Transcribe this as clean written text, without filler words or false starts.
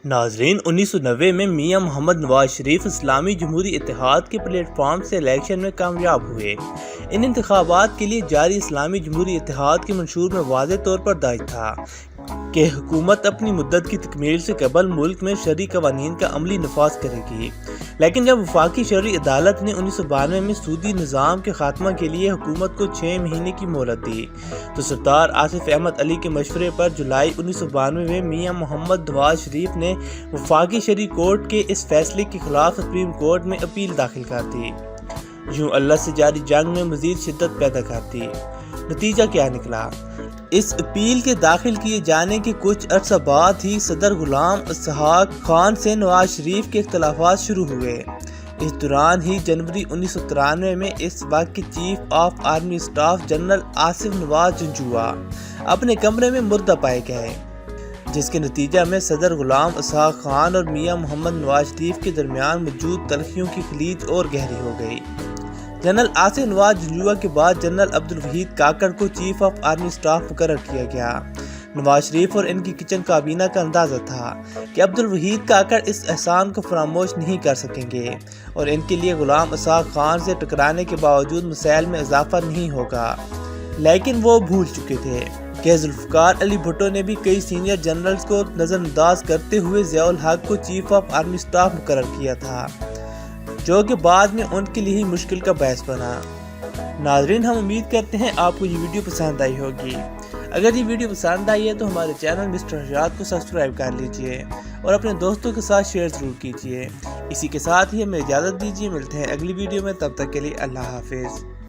ناظرین، 1990 میں میاں محمد نواز شریف اسلامی جمہوری اتحاد کے پلیٹ فارم سے الیکشن میں کامیاب ہوئے۔ ان انتخابات کے لیے جاری اسلامی جمہوری اتحاد کے منشور میں واضح طور پر درج تھا کہ حکومت اپنی مدت کی تکمیل سے قبل ملک میں شرعی قوانین کا عملی نفاذ کرے گی۔ لیکن جب وفاقی شرعی عدالت نے 1992 میں سودی نظام کے خاتمہ کے لیے حکومت کو 6 مہینے کی مہلت دی تو سردار آصف احمد علی کے مشورے پر جولائی 1992 میں میاں محمد نواز شریف نے وفاقی شرعی کورٹ کے اس فیصلے کے خلاف سپریم کورٹ میں اپیل داخل کر دی، یوں اللہ سے جاری جنگ میں مزید شدت پیدا کر دی۔ نتیجہ کیا نکلا؟ اس اپیل کے داخل کیے جانے کے کچھ عرصہ بعد ہی صدر غلام اسحاق خان سے نواز شریف کے اختلافات شروع ہوئے۔ اس دوران ہی جنوری 1993 میں اس وقت کے chief of army staff general Asif Nawaz Janjua اپنے کمرے میں مردہ پائے گئے، جس کے نتیجہ میں صدر غلام اسحاق خان اور میاں محمد نواز شریف کے درمیان موجود تلخیوں کی خلیج اور گہری ہو گئی۔ جنرل آصف نواز جنجوعہ کے بعد جنرل عبدالوحید کاکڑ کو چیف آف آرمی اسٹاف مقرر کیا گیا۔ نواز شریف اور ان کی کچن کابینہ کا اندازہ تھا کہ عبدالوحید کاکڑ اس احسان کو فراموش نہیں کر سکیں گے اور ان کے لیے غلام اسحاق خان سے ٹکرانے کے باوجود مسائل میں اضافہ نہیں ہوگا، لیکن وہ بھول چکے تھے کہ ذوالفقار علی بھٹو نے بھی کئی سینئر جنرلز کو نظر انداز کرتے ہوئے ضیاء الحق کو چیف آف آرمی اسٹاف مقرر کیا تھا، جو کہ بعد میں ان کے لیے مشکل کا باعث بنا۔ ناظرین، ہم امید کرتے ہیں آپ کو یہ ویڈیو پسند آئی ہوگی۔ اگر یہ ویڈیو پسند آئی ہے تو ہمارے چینل مسٹر حجات کو سبسکرائب کر لیجئے اور اپنے دوستوں کے ساتھ شیئر ضرور کیجئے۔ اسی کے ساتھ ہی ہمیں اجازت دیجئے، ملتے ہیں اگلی ویڈیو میں، تب تک کے لیے اللہ حافظ۔